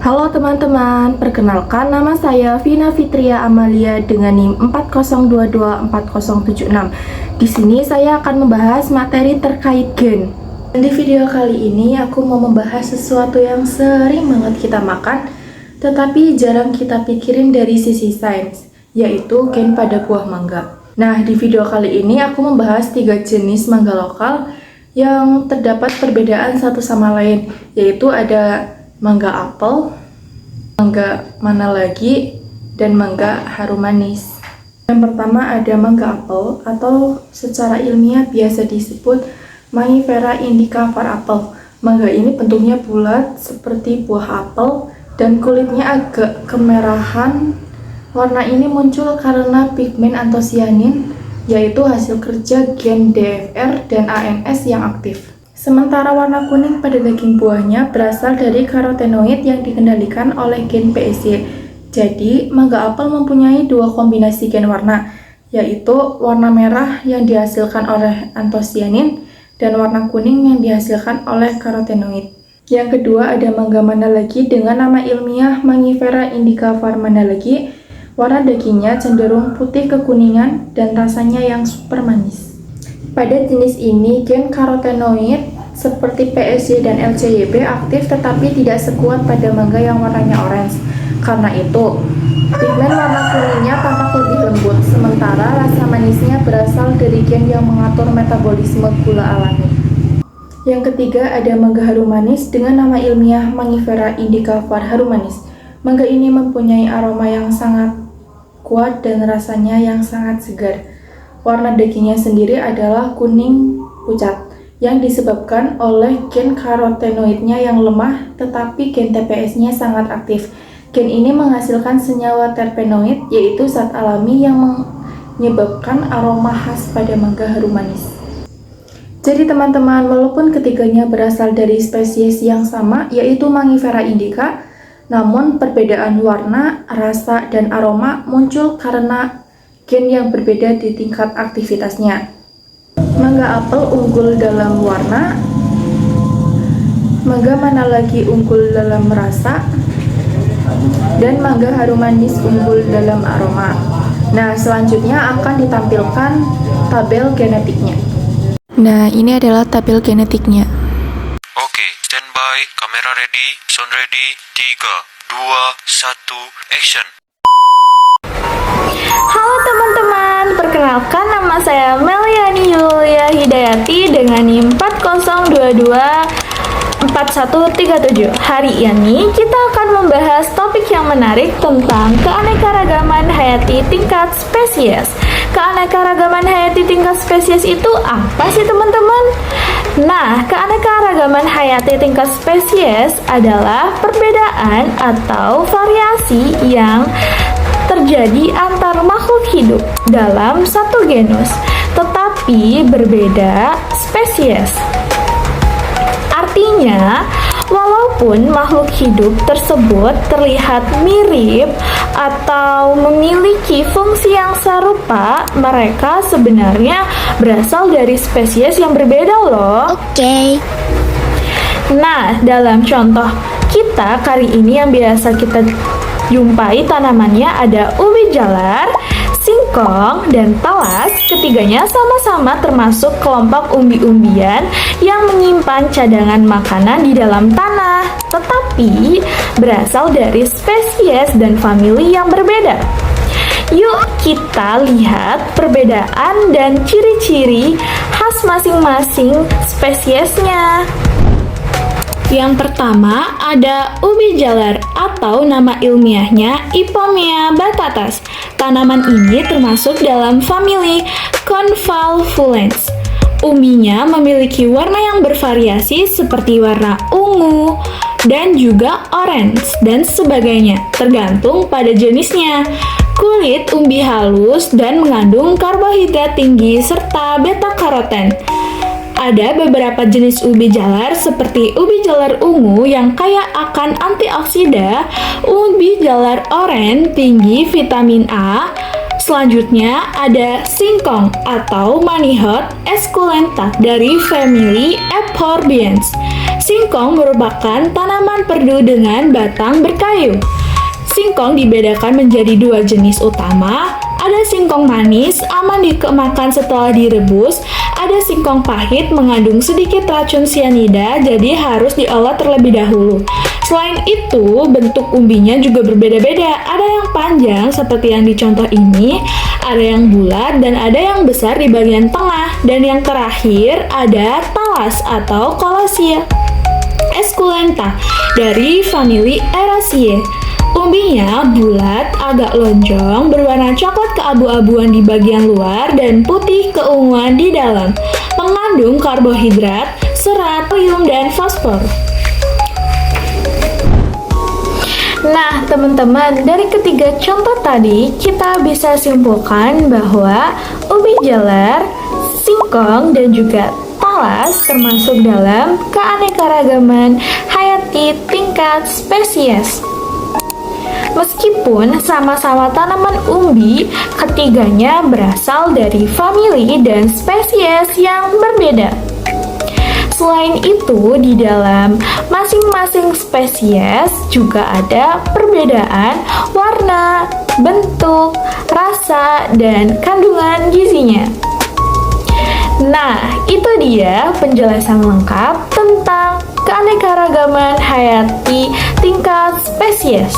Halo teman-teman, perkenalkan nama saya Vina Fitria Amalia dengan NIM 40224076. Di sini saya akan membahas materi terkait gen. Dan di video kali ini aku mau membahas sesuatu yang sering banget kita makan, tetapi jarang kita pikirin dari sisi sains, yaitu gen pada buah mangga. Nah, di video kali ini aku membahas 3 jenis mangga lokal yang terdapat perbedaan satu sama lain, yaitu ada mangga apel, mangga mana lagi, dan mangga harum manis. Yang pertama ada mangga apel atau secara ilmiah biasa disebut Mangifera indica var apel. Mangga ini bentuknya bulat seperti buah apel dan kulitnya agak kemerahan. Warna ini muncul karena pigmen antosianin, yaitu hasil kerja gen DFR dan ANS yang aktif. Sementara warna kuning pada daging buahnya berasal dari karotenoid yang dikendalikan oleh gen PSY. Jadi, mangga apel mempunyai 2 kombinasi gen warna, yaitu warna merah yang dihasilkan oleh antosianin dan warna kuning yang dihasilkan oleh karotenoid. Yang kedua ada mangga mana lagi dengan nama ilmiah Mangifera indica var mana lagi. Warna dagingnya cenderung putih kekuningan dan rasanya yang super manis. Pada jenis ini, gen karotenoid seperti PSY dan LCYP aktif tetapi tidak sekuat pada mangga yang warnanya orange. Karena itu, pigmen warna kuningnya tampak lebih lembut, sementara rasa manisnya berasal dari gen yang mengatur metabolisme gula alami. Yang ketiga ada mangga harum manis dengan nama ilmiah Mangifera indica var harum manis. Mangga ini mempunyai aroma yang sangat kuat dan rasanya yang sangat segar. Warna dagingnya sendiri adalah kuning pucat yang disebabkan oleh gen karotenoidnya yang lemah tetapi gen TPS-nya sangat aktif. Gen ini menghasilkan senyawa terpenoid, yaitu zat alami yang menyebabkan aroma khas pada mangga harum manis. Jadi teman-teman, walaupun ketiganya berasal dari spesies yang sama, yaitu Mangifera indica, namun perbedaan warna, rasa, dan aroma muncul karena gen yang berbeda di tingkat aktivitasnya. Mangga apel unggul dalam warna, mangga mana lagi unggul dalam rasa, dan mangga harum manis unggul dalam aroma. Nah, selanjutnya akan ditampilkan tabel genetiknya. Nah, ini adalah tabel genetiknya. Oke, standby, kamera ready, sound ready, 3, 2, 1, action. Halo teman-teman, perkenalkan nama saya Meliani Yulia Hidayati dengan NIM 40224137. Hari ini kita akan membahas topik yang menarik tentang keanekaragaman hayati tingkat spesies. Keanekaragaman hayati tingkat spesies itu apa sih teman-teman? Nah, keanekaragaman hayati tingkat spesies adalah perbedaan atau variasi yang terjadi antar makhluk hidup dalam satu genus, tetapi berbeda spesies. Artinya, walaupun makhluk hidup tersebut terlihat mirip atau memiliki fungsi yang serupa, mereka sebenarnya berasal dari spesies yang berbeda loh. Oke. Nah, dalam contoh kita kali ini yang biasa kita jumpai tanamannya ada ubi jalar, singkong, dan talas. Ketiganya sama-sama termasuk kelompok umbi-umbian yang menyimpan cadangan makanan di dalam tanah, tetapi berasal dari spesies dan famili yang berbeda. Yuk kita lihat perbedaan dan ciri-ciri khas masing-masing spesiesnya. Yang pertama ada ubi jalar atau nama ilmiahnya Ipomoea batatas. Tanaman ini termasuk dalam famili Convolvulans. Umbinya memiliki warna yang bervariasi seperti warna ungu dan juga orange dan sebagainya, tergantung pada jenisnya. Kulit umbi halus dan mengandung karbohidrat tinggi serta beta-karoten. Ada beberapa jenis ubi jalar seperti ubi jalar ungu yang kaya akan antioksida, ubi jalar oranye tinggi vitamin A. Selanjutnya ada singkong atau Manihot esculenta dari famili Euphorbia. Singkong merupakan tanaman perdu dengan batang berkayu. Singkong dibedakan menjadi dua jenis utama. Ada singkong manis, aman dimakan setelah direbus. Ada singkong pahit, mengandung sedikit racun sianida, jadi harus diolah terlebih dahulu. Selain itu, bentuk umbinya juga berbeda-beda. Ada yang panjang seperti yang dicontoh ini, ada yang bulat, dan ada yang besar di bagian tengah. Dan yang terakhir ada talas atau Colosia esculenta dari famili Eraceae. Umbinya bulat, agak lonjong, berwarna coklat keabu-abuan di bagian luar dan putih keunguan di dalam. Mengandung karbohidrat, serat, kalium, dan fosfor. Nah, teman-teman, dari ketiga contoh tadi, kita bisa simpulkan bahwa ubi jalar, singkong, dan juga talas termasuk dalam keanekaragaman hayati tingkat spesies. Meskipun sama-sama tanaman umbi, ketiganya berasal dari famili dan spesies yang berbeda. Selain itu, di dalam masing-masing spesies juga ada perbedaan warna, bentuk, rasa, dan kandungan gizinya. Nah, itu dia penjelasan lengkap tentang keanekaragaman hayati tingkat spesies.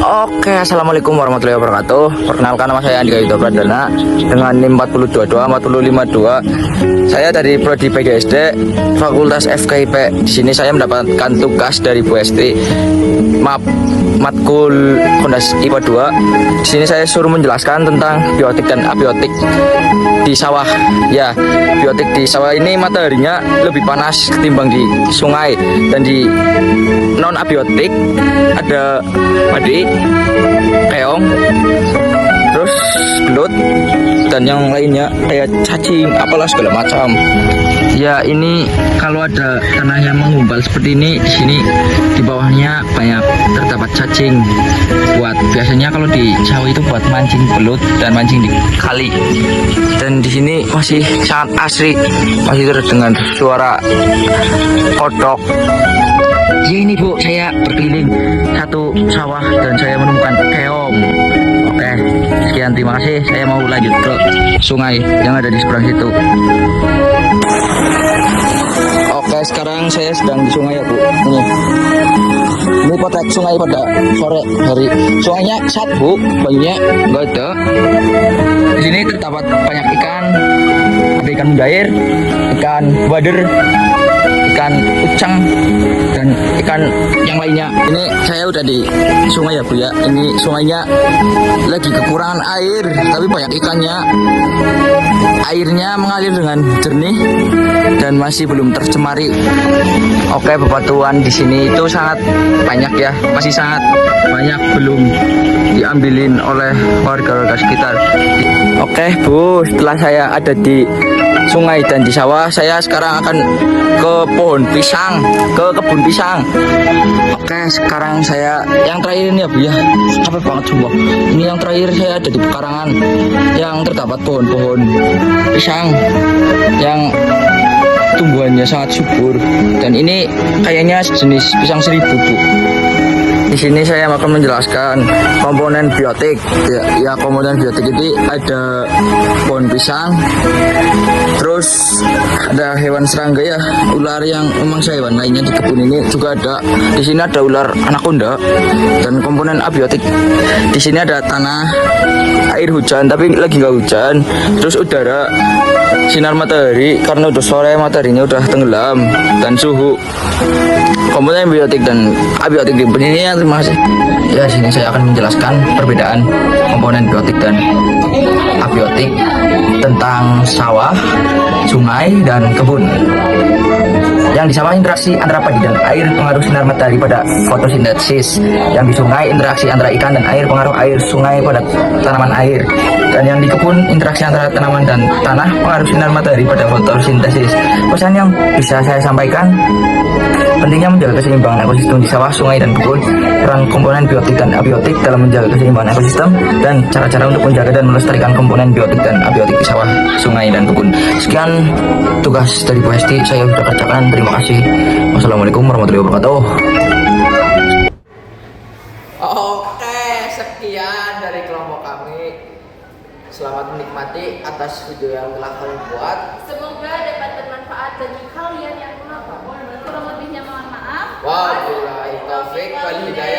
Oke, assalamualaikum warahmatullahi wabarakatuh. Perkenalkan, nama saya Andika Yuda Pradana dengan NIM 422-452. Saya dari Prodi PGSD Fakultas FKIP. Di sini saya mendapatkan tugas dari Bu Esti, matkul Kondas IPA 2. Di sini saya suruh menjelaskan tentang biotik dan abiotik di sawah. Ya, biotik di sawah ini mataharinya lebih panas ketimbang di sungai, dan di non abiotik ada padi, keong, terus belut, dan yang lainnya kayak cacing, apalah segala macam. Ya, ini kalau ada tanah yang menggumpal seperti ini, di sini di bawahnya banyak terdapat cacing. Biasanya kalau di sawah itu buat mancing belut dan mancing di kali. Dan di sini masih sangat asri, masih terdengar suara kodok. Ya, ini Bu, saya berkeliling satu sawah dan saya menemukan keong. Oke, sekian, terima kasih. Saya mau lanjut ke sungai yang ada di seberang situ. Oke, sekarang saya sedang di sungai ya Bu. Ini potret sungai pada sore hari. Sungainya sat Bu, banyaknya nggak ada. Di sini terdapat banyak ikan. Ada ikan mujair, ikan bader, ikan ucang, dan ikan yang lainnya. Ini saya udah di sungai ya Bu ya. Ini sungainya lagi kekurangan air, tapi banyak ikannya. Airnya mengalir dengan jernih dan masih belum tercemari. Oke, bebatuan di sini itu sangat banyak ya, masih sangat banyak belum diambilin oleh warga-warga sekitar. Oke Bu, setelah saya ada di sungai dan di sawah, saya sekarang akan ke pohon pisang, ke kebun pisang. Oke, sekarang saya yang terakhir ini ya Bu ya, capek banget sumpah. Ini yang terakhir saya ada di pekarangan yang terdapat pohon-pohon pisang yang tumbuhannya sangat subur, dan ini kayaknya jenis pisang 1000 Bu. Di sini saya akan menjelaskan komponen biotik. Ya, komponen biotik itu ada pohon pisang, terus ada hewan serangga ya, ular yang memangsa hewan lainnya di kebun ini juga ada. Di sini ada ular anaconda. Dan komponen abiotik di sini ada tanah, air hujan tapi lagi nggak hujan, terus udara, sinar matahari karena udah sore mataharinya udah tenggelam, dan suhu. Komponen biotik dan abiotik di sini ya, terima kasih. Ya, sini saya akan menjelaskan perbedaan komponen biotik dan abiotik tentang sawah, sungai, dan kebun. Yang di sawah interaksi antara padi dan air pengaruh sinar matahari pada fotosintesis. Yang di sungai interaksi antara ikan dan air pengaruh air sungai pada tanaman air. Dan yang di kebun, interaksi antara tanaman dan tanah pengaruh sinar matahari pada fotosintesis. Pesan yang bisa saya sampaikan, pentingnya menjaga keseimbangan ekosistem di sawah, sungai, dan kebun, peran komponen biotik dan abiotik dalam menjaga keseimbangan ekosistem, dan cara-cara untuk menjaga dan melestarikan komponen biotik dan abiotik di sawah, sungai, dan kebun. Sekian tugas dari Bu Hesti, saya sudah kerjakan. Terima kasih. Wassalamualaikum warahmatullahi wabarakatuh. Oke, sekian dari kelompok kami. Selamat menikmati atas video yang telah kalian buat. Semoga dapat bermanfaat bagi kalian yang menonton. Kurang lebihnya mohon maaf. Wabillahi taufik wal hidayah.